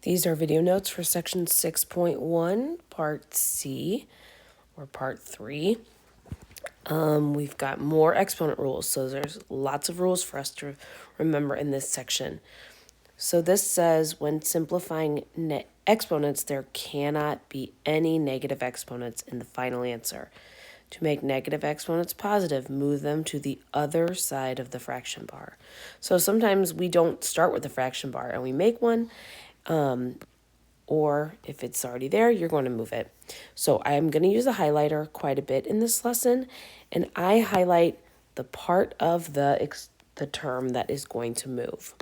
These are video notes for section 6.1, part C, or part 3. We've got more exponent rules, so there's lots of rules for us to remember in this section. So this says when simplifying exponents, there cannot be any negative exponents in the final answer. To make negative exponents positive, move them to the other side of the fraction bar. So sometimes we don't start with the fraction bar and we make one, or if it's already there, you're going to move it. So I'm going to use a highlighter quite a bit in this lesson, and I highlight the part of the term that is going to move.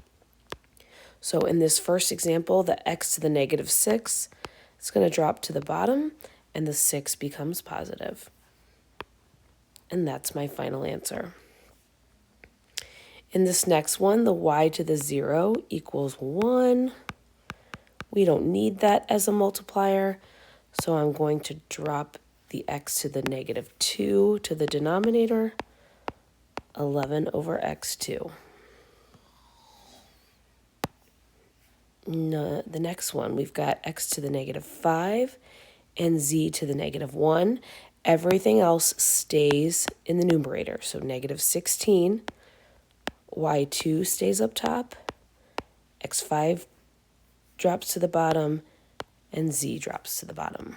So in this first example, the x to the negative 6, it's going to drop to the bottom, and the 6 becomes positive. And that's my final answer. In this next one, the y to the 0 equals 1. We don't need that as a multiplier, so I'm going to drop the x to the negative 2 to the denominator, 11 over x2. No, the next one, we've got x to the negative 5 and z to the negative 1. Everything else stays in the numerator, so negative 16, y2 stays up top, x5 drops to the bottom, and z drops to the bottom.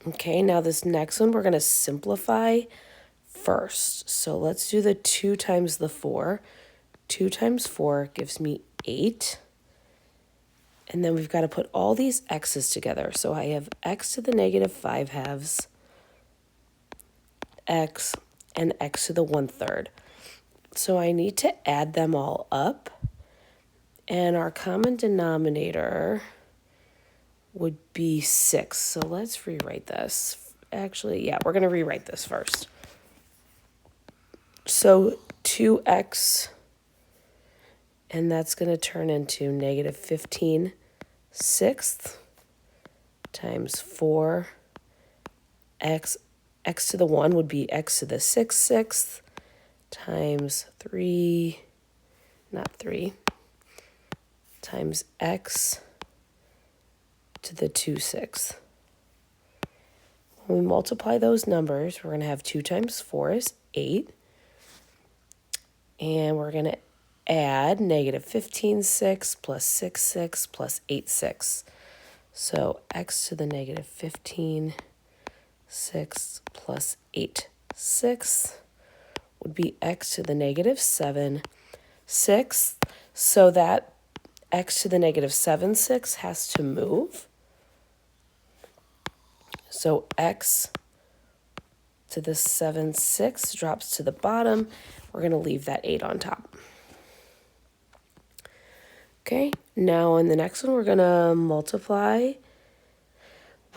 Okay, now this next one we're going to simplify first. So let's do the 2 times the 4. 2 times 4 gives me 8. And then we've got to put all these x's together. So I have x to the negative 5 halves, x, and x to the 1/3. So I need to add them all up. And our common denominator would be 6. So let's rewrite this. Actually, yeah, we're going to rewrite this first. So 2x, and that's going to turn into negative 15 sixths times 4. X to the 1 would be x to the 6 sixths times 3, times x to the 2 sixths. When we multiply those numbers, we're going to have 2 times 4 is 8. And we're going to add negative 15 sixths plus 6 sixths plus 8 sixths. So x to the negative 15 sixths plus 8 sixths would be x to the negative 7 sixths. So that x to the negative 7 sixths has to move. So x to the 7 sixths drops to the bottom. We're going to leave that 8 on top. Okay, now in the next one, we're going to multiply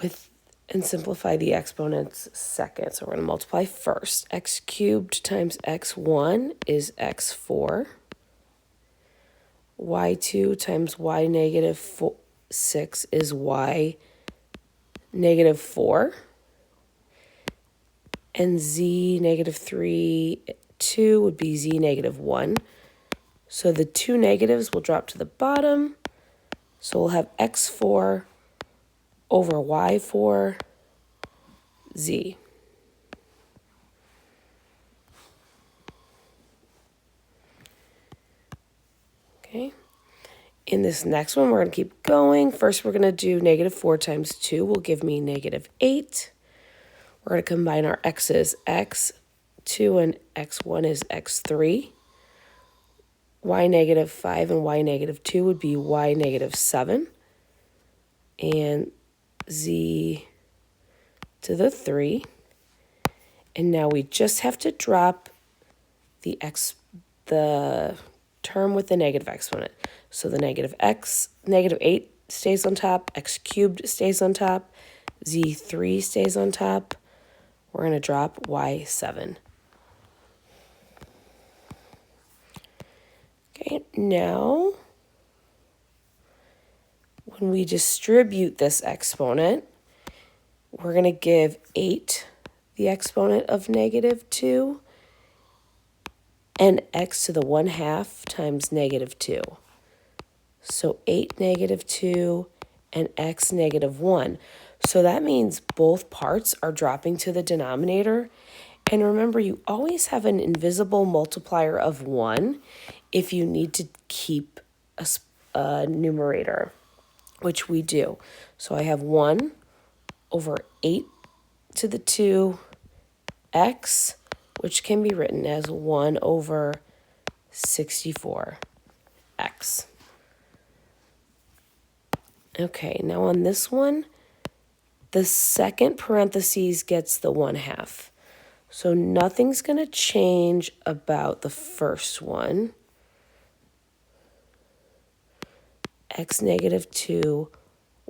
with and simplify the exponents second. So we're going to multiply first. X cubed times x1 is x4. Y2 times y negative 6 is y negative 4. And z negative 3, 2 would be z negative 1. So the 2 negatives will drop to the bottom. So we'll have x4 over y4 z. Okay. In this next one, we're going to keep going. First, we're going to do negative 4 times 2 will give me negative 8. We're going to combine our x's. x2 and x1 is x3. Y negative 5 and y negative 2 would be y negative 7. And z to the 3. And now we just have to drop the term with the negative exponent. So the negative 8 stays on top, x cubed stays on top, z3 stays on top. We're going to drop y7. Okay, now when we distribute this exponent, we're going to give 8 the exponent of negative 2 and x to the 1/2 times negative 2. So 8, negative 2, and x, negative 1. So that means both parts are dropping to the denominator. And remember, you always have an invisible multiplier of 1 if you need to keep a numerator, which we do. So I have 1 over 8 to the 2 x, which can be written as 1 over 64x. Okay, now on this one, the second parentheses gets the 1/2. So nothing's going to change about the first one. X negative 2,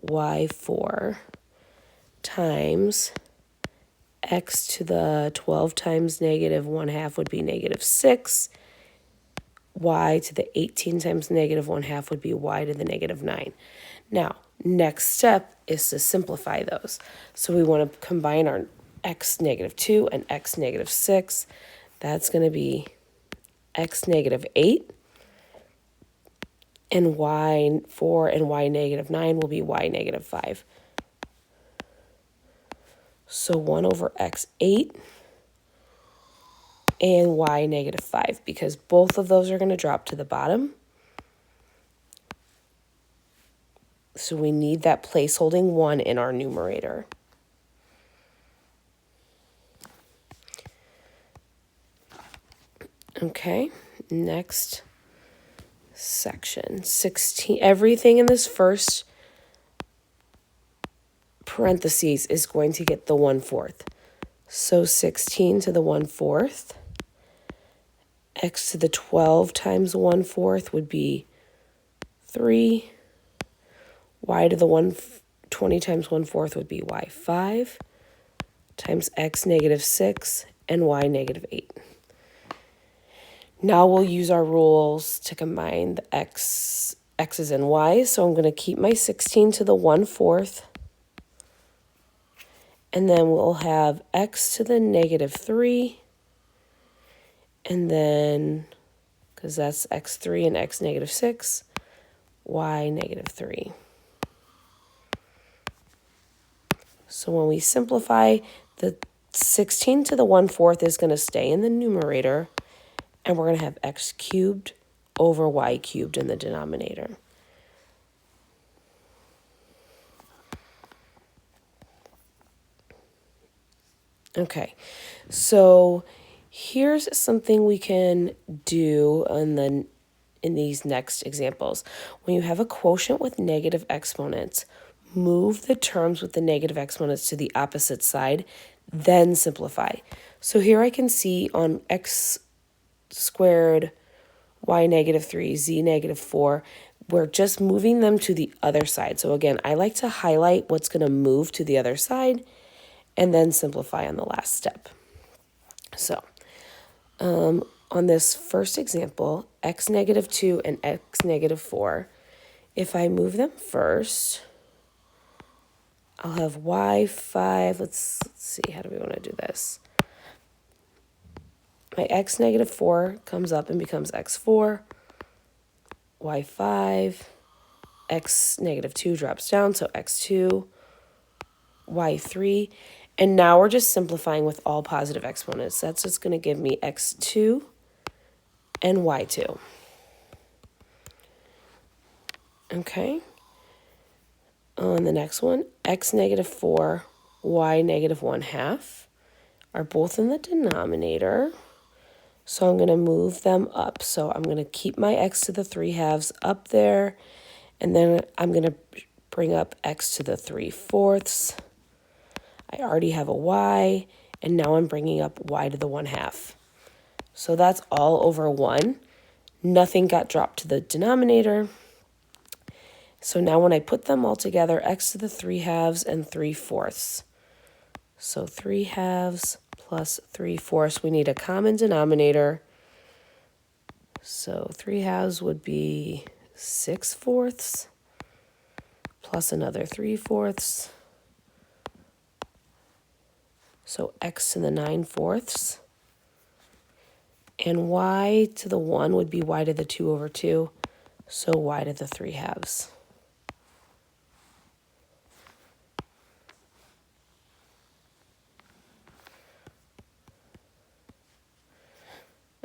y 4 times x to the 12 times negative 1/2 would be negative 6. Y to the 18 times negative 1/2 would be y to the negative 9. Now, next step is to simplify those. So we want to combine our x negative 2 and x negative 6. That's going to be x negative 8. And y 4 and y negative 9 will be y negative 5. So 1 over x 8 and y negative 5, because both of those are going to drop to the bottom. So we need that placeholding 1 in our numerator. Okay, next section. 16. Everything in this first parentheses is going to get the 1/4. So 16 to the 1/4. X to the 12 times 1/4 would be 3. Y to the 120 times 1/4 would be y 5 times x negative 6 and y negative 8. Now we'll use our rules to combine the x's and y's. So I'm going to keep my 16 to the 1/4. And then we'll have x to the negative 3. And then, because that's x3 and x negative 6, y negative 3. So when we simplify, the 16 to the 1/4 is going to stay in the numerator, and we're going to have x cubed over y cubed in the denominator. Okay, so here's something we can do in these next examples. When you have a quotient with negative exponents, move the terms with the negative exponents to the opposite side, then simplify. So here I can see on x squared, y negative 3, z negative 4, we're just moving them to the other side. So again, I like to highlight what's going to move to the other side and then simplify on the last step. So on this first example, x negative 2 and x negative 4, if I move them first, I'll have y 5. Let's see, how do we want to do this? My x negative 4 comes up and becomes x4, y 5, x negative 2 drops down, so x2, y 3. And now we're just simplifying with all positive exponents. That's just going to give me x2 and y2. Okay. On the next one, x negative 4, y negative 1/2 are both in the denominator. So I'm going to move them up. So I'm going to keep my x to the 3/2 up there. And then I'm going to bring up x to the 3/4. I already have a y. And now I'm bringing up y to the 1/2. So that's all over 1. Nothing got dropped to the denominator. So now when I put them all together, x to the 3/2 and 3/4. So 3/2 plus 3/4. We need a common denominator. So 3/2 would be 6/4 plus another 3/4. So x to the 9/4. And y to the 1 would be y to the 2 over 2. So y to the 3 halves.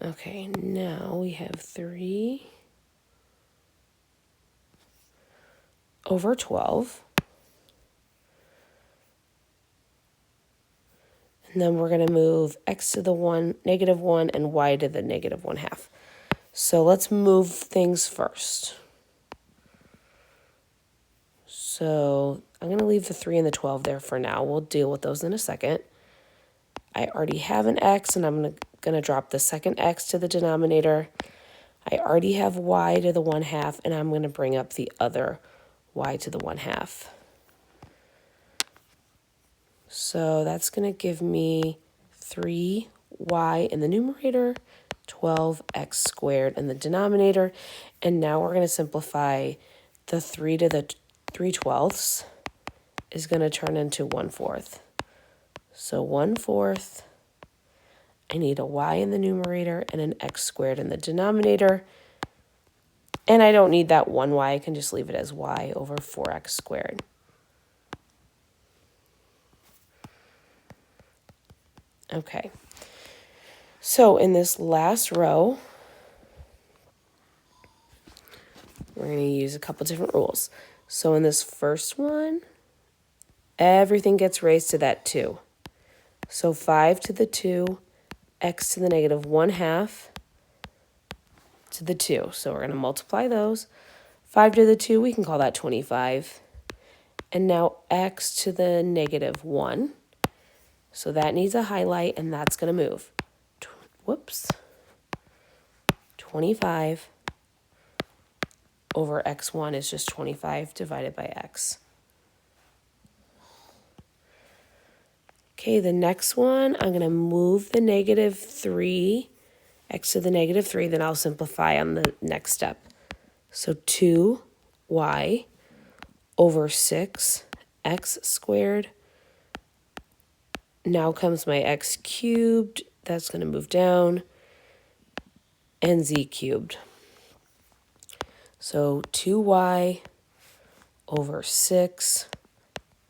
Okay, now we have 3 over 12. And then we're going to move x to the 1, negative 1, and y to the negative 1 half. So let's move things first. So I'm going to leave the 3 and the 12 there for now. We'll deal with those in a second. I already have an x, and I'm going to drop the second x to the denominator. I already have y to the 1 half, and I'm going to bring up the other y to the 1 half. So that's going to give me 3y in the numerator, 12x squared in the denominator. And now we're going to simplify the 3 to the 3/12 is going to turn into 1/4. So 1/4, I need a y in the numerator and an x squared in the denominator. And I don't need that 1y, I can just leave it as y over 4x squared. Okay, so in this last row, we're going to use a couple different rules. So in this first one, everything gets raised to that 2. So 5 to the 2, x to the negative 1 half to the 2. So we're going to multiply those. 5 to the 2, we can call that 25. And now x to the negative 1. So that needs a highlight, and that's going to move. 25 over x1 is just 25 divided by x. Okay, the next one, I'm going to move the negative 3, x to the negative 3, then I'll simplify on the next step. So 2y over 6x squared. Now comes my x cubed, that's going to move down, and z cubed. So 2y over 6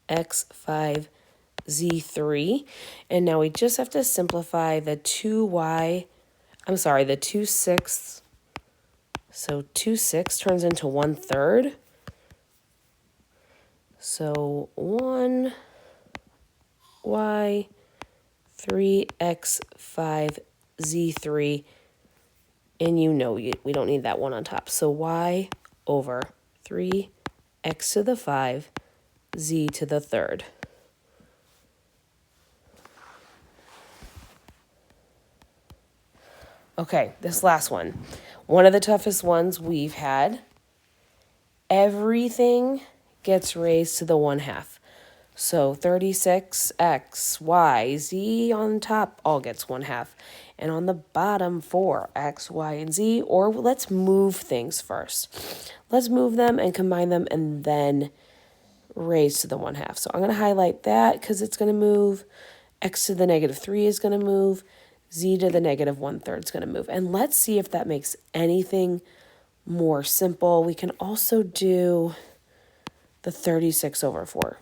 x5 z3. And now we just have to simplify the 2y, the 2 sixths. So 2 6 turns into 1/3. So 1y 3x5 z3. And you know we don't need that 1 on top. So y over 3x to the 5 z to the 3rd. Okay, this last one. One of the toughest ones we've had. Everything gets raised to the 1 half. So 36x, y, z on top all gets 1 half. And on the bottom, 4, x, y, and z. Or let's move things first. Let's move them and combine them and then raise to the 1 half. So I'm going to highlight that because it's going to move. X to the negative 3 is going to move. Z to the negative 1/3 is going to move. And let's see if that makes anything more simple. We can also do the 36 over 4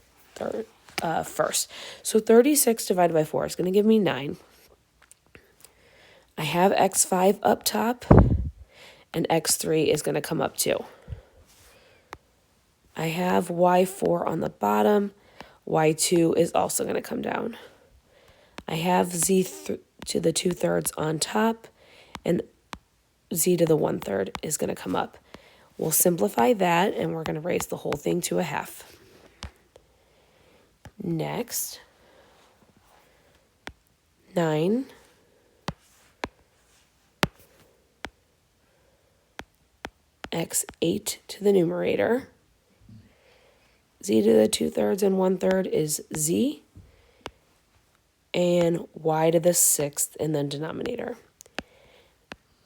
first. So 36 divided by 4 is going to give me 9. I have x5 up top, and x3 is going to come up too. I have y4 on the bottom. Y2 is also going to come down. I have z to the 2/3 on top, and z to the 1/3 is going to come up. We'll simplify that, and we're going to raise the whole thing to a half. Next, 9 x8 to the numerator. Z to the 2/3 and 1/3 is z. And y to the 6th in the denominator.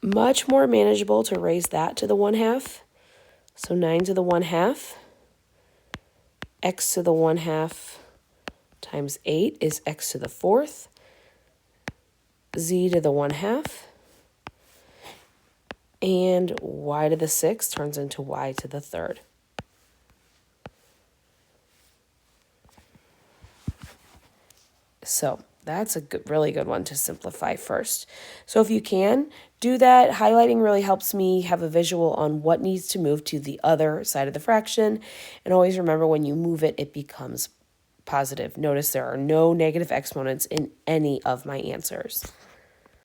Much more manageable to raise that to the 1 half. So 9 to the 1 half. X to the 1 half times 8 is x to the 4th. Z to the 1 half. And y to the 6th turns into y to the 3rd. So that's a really good one to simplify first. So if you can, do that. Highlighting really helps me have a visual on what needs to move to the other side of the fraction. And always remember, when you move it, it becomes positive. Notice there are no negative exponents in any of my answers.